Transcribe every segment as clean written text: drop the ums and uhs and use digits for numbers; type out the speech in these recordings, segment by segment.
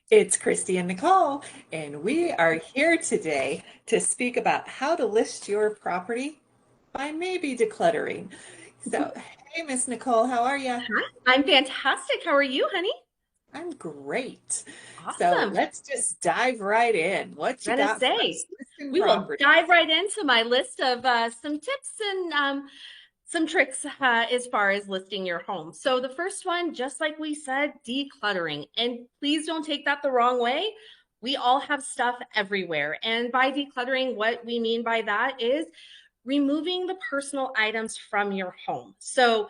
It's Christy and Nicole, and we are here today to speak about how to list your property by maybe decluttering. So, hey, Miss Nicole, how are you? Hi, I'm fantastic. How are you, honey? I'm great. So, Awesome. let's just dive right in. What you Gonna got for say, us? Listing we will properties. dive right into my list of some tips and some tricks as far as listing your home. So the first one, just like we said, decluttering. And please don't take that the wrong way. We all have stuff everywhere. And by decluttering, what we mean by that is removing the personal items from your home. So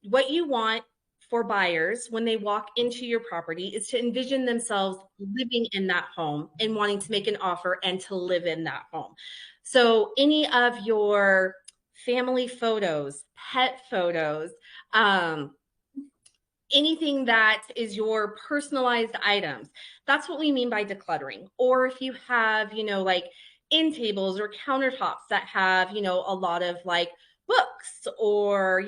what you want for buyers when they walk into your property is to envision themselves living in that home and wanting to make an offer and to live in that home. So any of your family photos, pet photos, um, anything that is your personalized items. That's what we mean by decluttering. Or if you have, like end tables or countertops that have, a lot of like books or,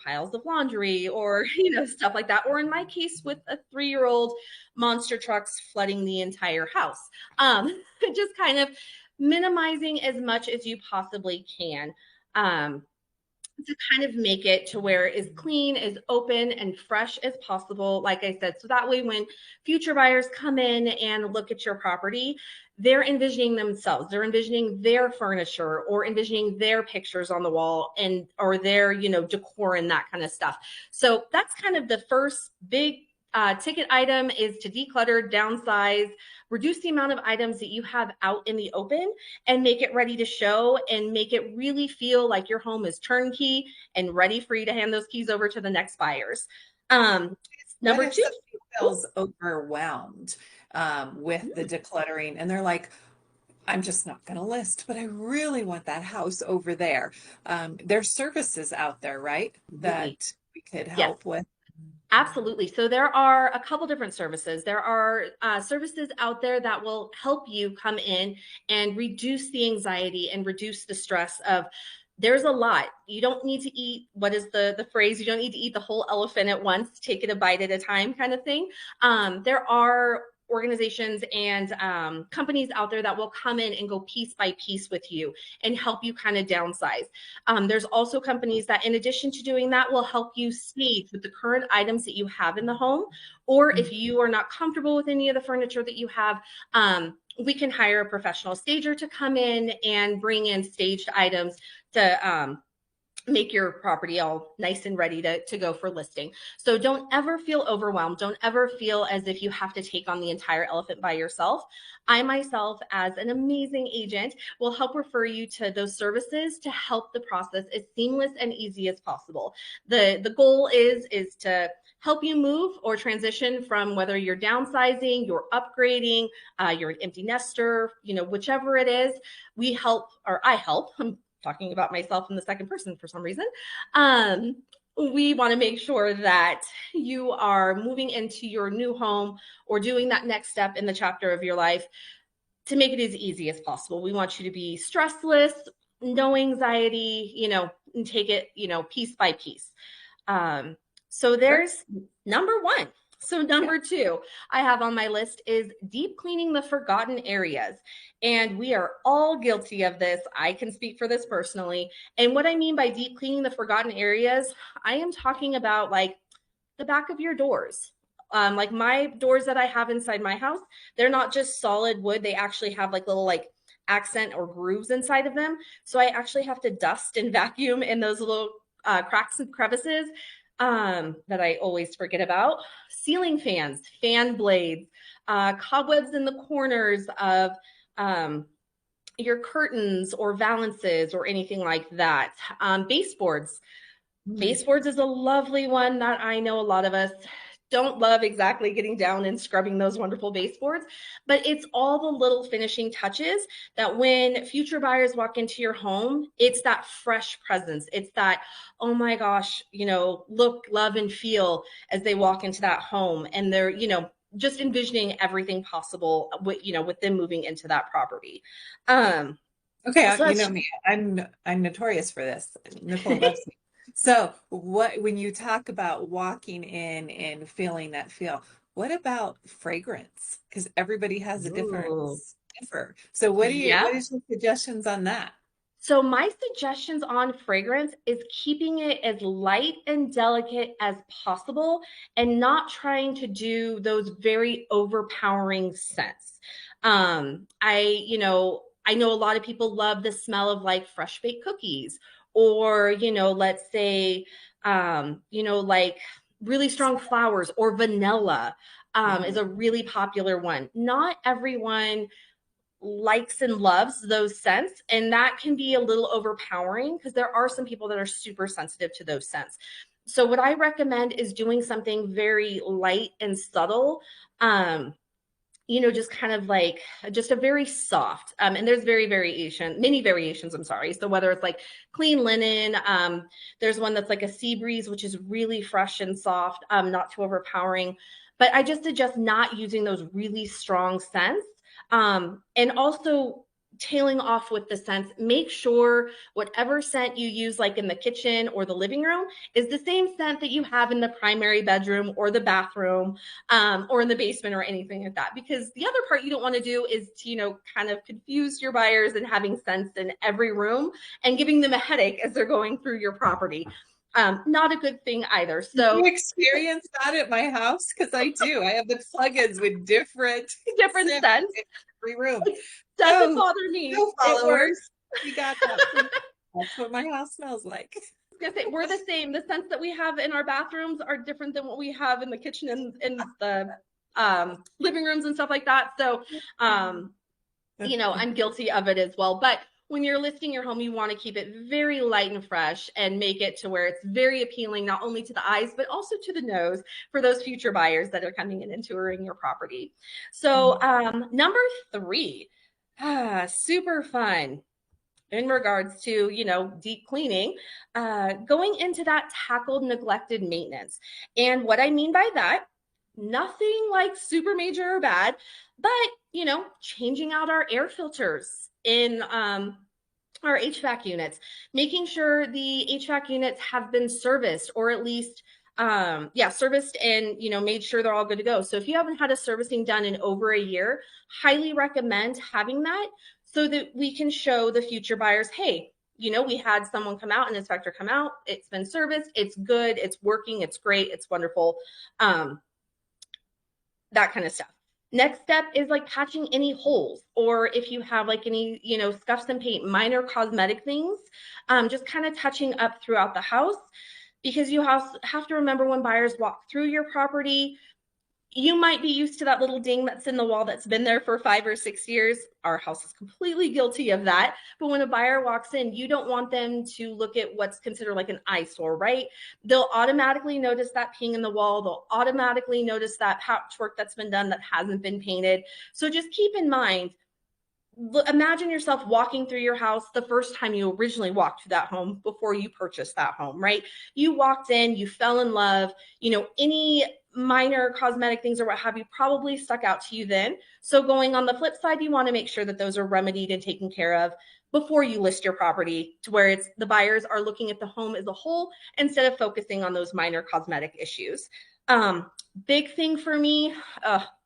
piles of laundry or, stuff like that. Or in my case, with a 3-year old monster trucks flooding the entire house. Just kind of minimizing as much as you possibly can. Um, to kind of make it to where it is clean, as open and fresh as possible, like I said. So that way, when future buyers come in and look at your property, they're envisioning themselves, they're envisioning their furniture or envisioning their pictures on the wall and or their, decor and that kind of stuff. So that's kind of the first big ticket item is to declutter, downsize, reduce the amount of items that you have out in the open and make it ready to show and make it really feel like your home is turnkey and ready for you to hand those keys over to the next buyers. Um, What Number if two, somebody feels overwhelmed with the decluttering and they're like, I'm just not going to list, but I really want that house over there. There's services out there, right? absolutely. That we could Yes. help with. Absolutely. So there are a couple different services. There are services out there that will help you come in and reduce the anxiety and reduce the stress of there's a lot. You don't need to eat, what is the phrase? You don't need to eat the whole elephant at once, take it a bite at a time kind of thing. There are organizations and companies out there that will come in and go piece by piece with you and help you kind of downsize. There's also companies that, in addition to doing that, will help you stage with the current items that you have in the home. Or if you are not comfortable with any of the furniture that you have, we can hire a professional stager to come in and bring in staged items to make your property all nice and ready to go for listing. So don't ever feel overwhelmed. Don't ever feel as if you have to take on the entire elephant by yourself. I myself, as an amazing agent, will help refer you to those services to help the process as seamless and easy as possible. The goal is to help you move or transition from whether you're downsizing, you're upgrading, you're an empty nester, whichever it is, we help, or I help. I'm talking about myself in the second person for some reason. Um, we want to make sure that you are moving into your new home or doing that next step in the chapter of your life to make it as easy as possible. We want you to be stressless, no anxiety, and take it, piece by piece. So Sure. there's number one. So Yeah. number two I have on my list is deep cleaning the forgotten areas. And we are all guilty of this. I can speak for this personally. And what I mean by deep cleaning the forgotten areas, I am talking about like the back of your doors. Like my doors that I have inside my house, they're not just solid wood. They actually have like little like accent or grooves inside of them. So I actually have to dust and vacuum in those little cracks and crevices that I always forget about. Ceiling fans, fan blades, cobwebs in the corners of um, your curtains or valances or anything like that. Baseboards. Mm. Baseboards is a lovely one that I know a lot of us don't love exactly getting down and scrubbing those wonderful baseboards, but it's all the little finishing touches that when future buyers walk into your home, it's that fresh presence. It's that, oh my gosh, look, love, and feel as they walk into that home and they're, just envisioning everything possible with them moving into that property. Um, Okay, so you that's know me. I'm notorious for this. Nicole loves me. So, what when you talk about walking in and feeling that feel, What about fragrance? Because everybody has a different Ooh. sniffer. So what Yep. is your suggestions on that? So my suggestions on fragrance is keeping it as light and delicate as possible and not trying to do those very overpowering scents. I know a lot of people love the smell of like fresh baked cookies or, let's say, like really strong flowers or vanilla is Ooh. a really popular one. Not everyone likes and loves those scents, and that can be a little overpowering because there are some people that are super sensitive to those scents. So what I recommend is doing something very light and subtle. Just kind of like just a very soft, and there's many variations, I'm sorry. So whether it's like clean linen, there's one that's like a sea breeze, which is really fresh and soft, not too overpowering. But I just suggest not using those really strong scents. And also tailing off with the scents, make sure whatever scent you use, like in the kitchen or the living room, is the same scent that you have in the primary bedroom or the bathroom, or in the basement or anything like that. Because the other part you don't want to do is to, kind of confuse your buyers and having scents in every room and giving them a headache as they're going through your property. Not a good thing either. Do So you experience that at my house? Because I do. I have the plugins with different different scents scents. in every room. It doesn't So, bother me. no It followers. works. We got that. That's what my house smells like. Gonna say we're the same. The scents that we have in our bathrooms are different than what we have in the kitchen and in the living rooms and stuff like that. So, I'm guilty of it as well. But when you're listing your home, you want to keep it very light and fresh and make it to where it's very appealing, not only to the eyes, but also to the nose for those future buyers that are coming in and touring your property. So, number three, super fun in regards to deep cleaning, going into that tackled neglected maintenance. And what I mean by that, nothing like super major or bad, but changing out our air filters in our HVAC units, making sure the HVAC units have been serviced, or at least serviced, and made sure they're all good to go. So if you haven't had a servicing done in over a year, highly recommend having that so that we can show the future buyers, hey, we had someone come out, an inspector come out, it's been serviced, it's good, it's working, it's great, it's wonderful. That kind of stuff. Next step is like patching any holes, or if you have like any, scuffs and paint, minor cosmetic things, just kind of touching up throughout the house, because you have to remember when buyers walk through your property, you might be used to that little ding that's in the wall that's been there for 5 or 6 years. Our house is completely guilty of that. But when a buyer walks in, you don't want them to look at what's considered like an eyesore, right? They'll automatically notice that ping in the wall. They'll automatically notice that patchwork that's been done that hasn't been painted. So just keep in mind, imagine yourself walking through your house the first time you originally walked to that home before you purchased that home, right? You walked in, you fell in love, any minor cosmetic things or what have you probably stuck out to you then. So going on the flip side, you want to make sure that those are remedied and taken care of before you list your property, to where it's the buyers are looking at the home as a whole instead of focusing on those minor cosmetic issues. Big thing for me,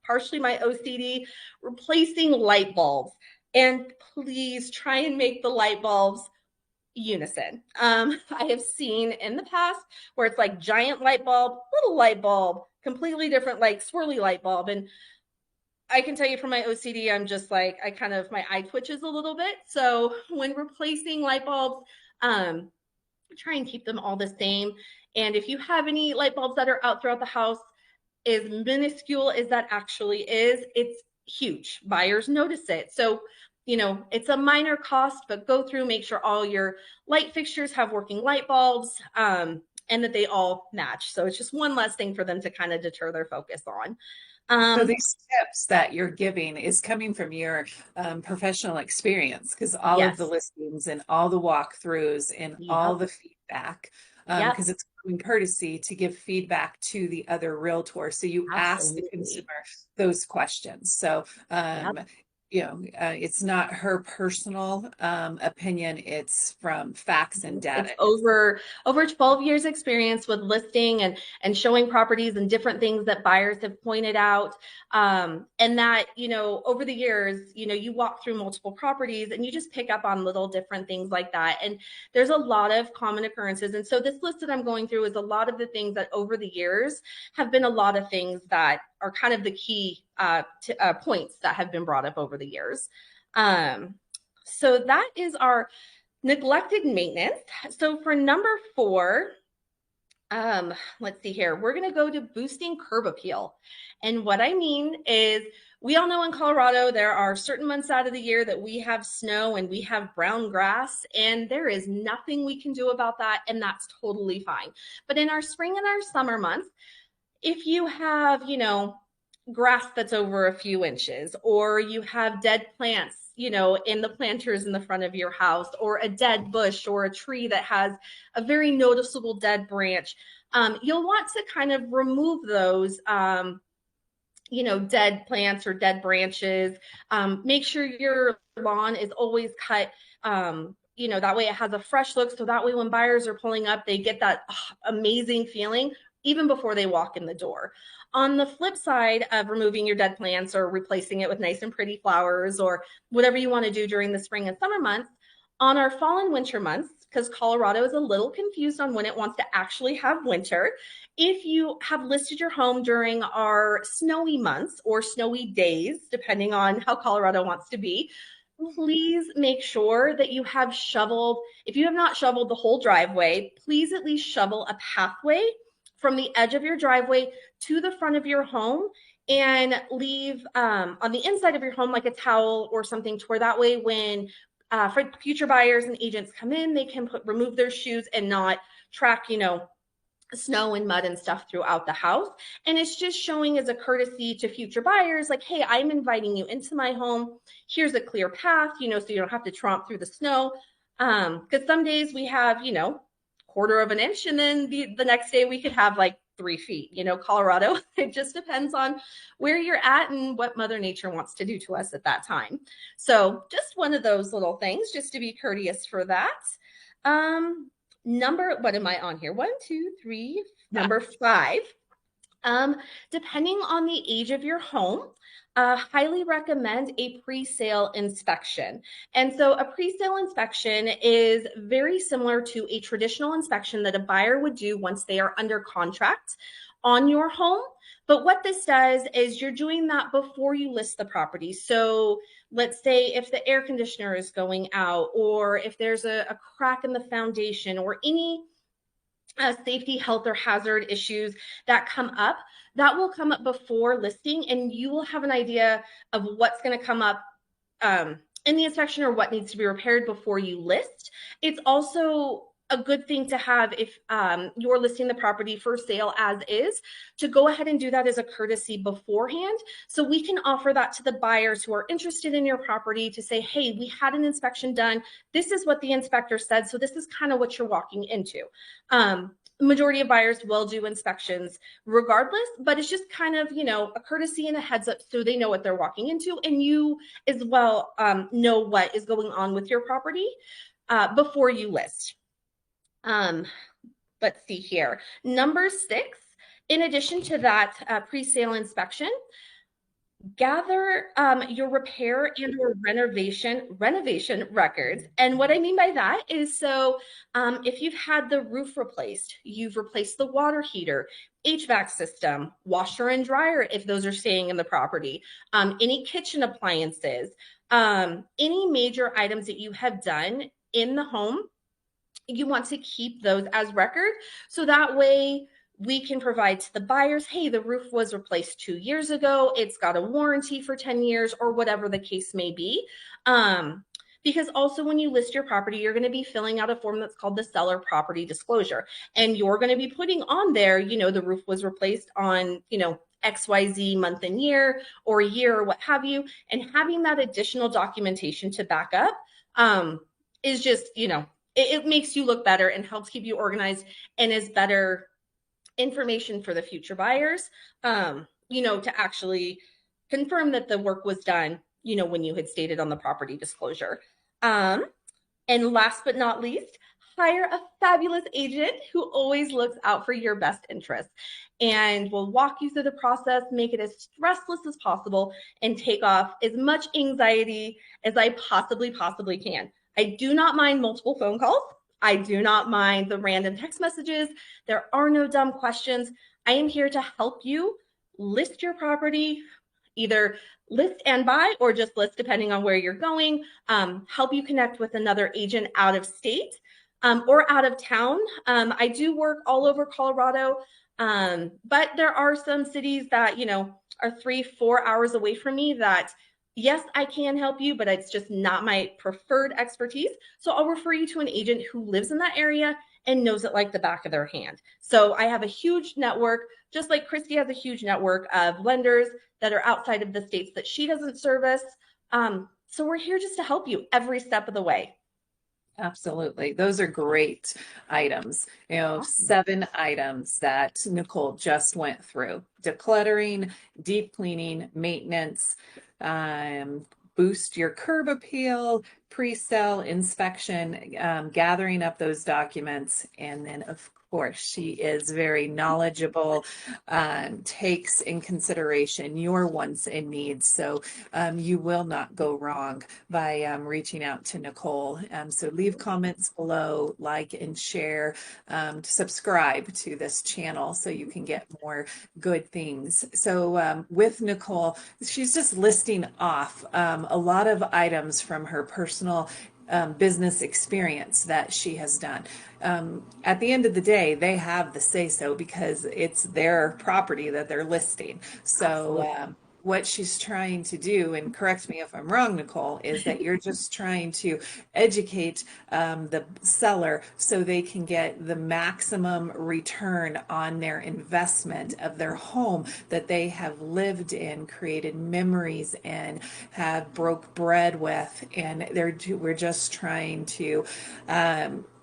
partially my OCD, replacing light bulbs. And please try and make the light bulbs unison. I have seen in the past where it's like giant light bulb, little light bulb, completely different, like swirly light bulb. And I can tell you from my OCD, I'm just like, my eye twitches a little bit. So when replacing light bulbs, try and keep them all the same. And if you have any light bulbs that are out throughout the house, as minuscule as that actually is, it's huge. Buyers notice it. So, it's a minor cost, but go through, make sure all your light fixtures have working light bulbs, and that they all match. So it's just one less thing for them to kind of deter their focus on. So Um, these tips that you're giving is coming from your professional experience, because all of the yes. listings and all the walkthroughs and all Yep. the feedback, Yep. because it's common courtesy to give feedback to the other realtor. So you ask the Absolutely. consumer those questions. So Yep. it's not her personal opinion. It's from facts and It's data. over 12 years experience with listing and showing properties and different things that buyers have pointed out. And that, over the years, you walk through multiple properties and you just pick up on little different things like that. And there's a lot of common occurrences. And so this list that I'm going through is a lot of the things that over the years have been a lot of things that are kind of the key points that have been brought up over the years. So that is our neglected maintenance. So for number 4, let's see here. We're going to go to boosting curb appeal. And what I mean is, we all know in Colorado, there are certain months out of the year that we have snow and we have brown grass, and there is nothing we can do about that. And that's totally fine. But in our spring and our summer months, if you have, grass that's over a few inches, or you have dead plants, in the planters in the front of your house, or a dead bush or a tree that has a very noticeable dead branch, you'll want to kind of remove those, dead plants or dead branches. Make sure your lawn is always cut. That way it has a fresh look. So that way when buyers are pulling up, they get that amazing feeling even before they walk in the door. On the flip side of removing your dead plants or replacing it with nice and pretty flowers or whatever you want to do during the spring and summer months, on our fall and winter months, because Colorado is a little confused on when it wants to actually have winter, if you have listed your home during our snowy months or snowy days, depending on how Colorado wants to be, please make sure that you have shoveled. If you have not shoveled the whole driveway, please at least shovel a pathway from the edge of your driveway to the front of your home, and leave on the inside of your home like a towel or something, to where that way when for future buyers and agents come in, they can remove their shoes and not track, snow and mud and stuff throughout the house. And it's just showing as a courtesy to future buyers, like, hey, I'm inviting you into my home. Here's a clear path, so you don't have to tromp through the snow. Because some days we have, quarter of an inch, and then the next day we could have like 3 feet. Colorado, it just depends on where you're at and what Mother Nature wants to do to us at that time. So just one of those little things, just to be courteous for that. What am I on here? 1, 2, 3, number 5. Depending on the age of your home, highly recommend a pre-sale inspection. And so a pre-sale inspection is very similar to a traditional inspection that a buyer would do once they are under contract on your home. But what this does is you're doing that before you list the property. So let's say if the air conditioner is going out, or if there's a crack in the foundation, or any safety, health, or hazard issues that come up, that will come up before listing, and you will have an idea of what's going to come up in the inspection or what needs to be repaired before you list. It's also a good thing to have if you're listing the property for sale as is, to go ahead and do that as a courtesy beforehand. So we can offer that to the buyers who are interested in your property, to say, hey, we had an inspection done. This is what the inspector said. So this is kind of what you're walking into. Majority of buyers will do inspections regardless, but it's just kind of, a courtesy and a heads up, so they know what they're walking into, and you as well know what is going on with your property before you list. Let's see here. Number 6, in addition to that pre-sale inspection, gather your repair and or renovation records. And what I mean by that is, so if you've had the roof replaced, you've replaced the water heater, HVAC system, washer and dryer, if those are staying in the property, any kitchen appliances, any major items that you have done in the home, you want to keep those as record. So that way we can provide to the buyers, hey, the roof was replaced 2 years ago. It's got a warranty for 10 years, or whatever the case may be. Because also when you list your property, you're going to be filling out a form that's called the seller property disclosure. And you're going to be putting on there, the roof was replaced on, XYZ month and year, or year, or what have you. And having that additional documentation to back up is just, it makes you look better and helps keep you organized, and is better information for the future buyers, to actually confirm that the work was done, when you had stated on the property disclosure. Um, and last but not least, hire a fabulous agent who always looks out for your best interests and will walk you through the process, make it as stressless as possible, and take off as much anxiety as I possibly can. I do not mind multiple phone calls. I do not mind the random text messages. There are no dumb questions. I am here to help you list your property, either list and buy or just list depending on where you're going, help you connect with another agent out of state or out of town. I do work all over Colorado, but there are some cities that, are 3-4 hours away from me that, yes, I can help you, but it's just not my preferred expertise. So I'll refer you to an agent who lives in that area and knows it like the back of their hand. So I have a huge network, just like Christy has a huge network of lenders that are outside of the states that she doesn't service. So we're here just to help you every step of the way. Absolutely. Those are great items. Awesome. 7 items that Nicole just went through: decluttering, deep cleaning, maintenance, um, boost your curb appeal, pre-sale inspection, gathering up those documents. And then, of course, she is very knowledgeable, takes in consideration your wants and needs. So you will not go wrong by reaching out to Nicole. So leave comments below, like and share, subscribe to this channel so you can get more good things. So with Nicole, she's just listing off a lot of items from her personal business experience that she has done. At the end of the day, they have the say so because it's their property that they're listing. So Absolutely. what she's trying to do, and correct me if I'm wrong, Nicole, is that you're just trying to educate the seller so they can get the maximum return on their investment of their home that they have lived in, created memories in, have broke bread with, and we're just trying to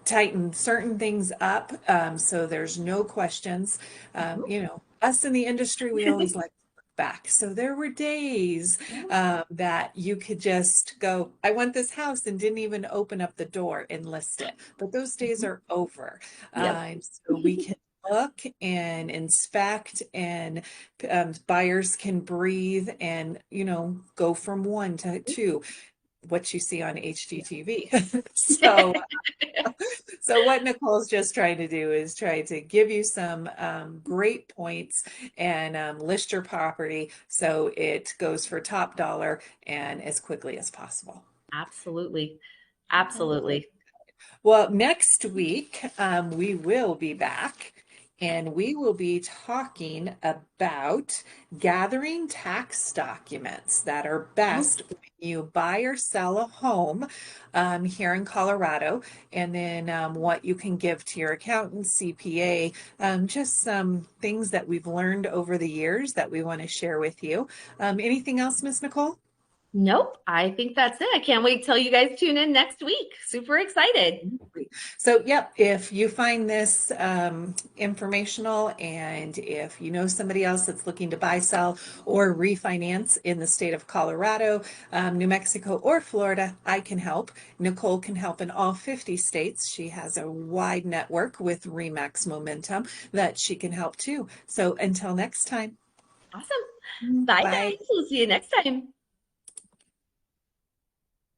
tighten certain things up, so there's no questions. Us in the industry, we always like back. So there were days that you could just go, I want this house, and didn't even open up the door and list it. But those days are over. Yep. So we can look and inspect, and buyers can breathe and, go from 1 to 2, what you see on HGTV. So so what Nicole's just trying to do is try to give you some great points and list your property so it goes for top dollar and as quickly as possible. Absolutely. All right. Absolutely. Well, next week we will be back and we will be talking about gathering tax documents that are Oh, best when you buy or sell a home here in Colorado, and then what you can give to your accountant, CPA, just some things that we've learned over the years that we want to share with you. Anything else, Miss Nicole? nope. I think that's it. I can't wait till you guys tune in next week. Super excited. So, yep, if you find this informational, and if you know somebody else that's looking to buy, sell, or refinance in the state of Colorado, New Mexico, or Florida, I can help. Nicole can help in all 50 states. She has a wide network with Remax Momentum that she can help too. So, until next time, Awesome. Bye, bye. guys. We'll see you next time.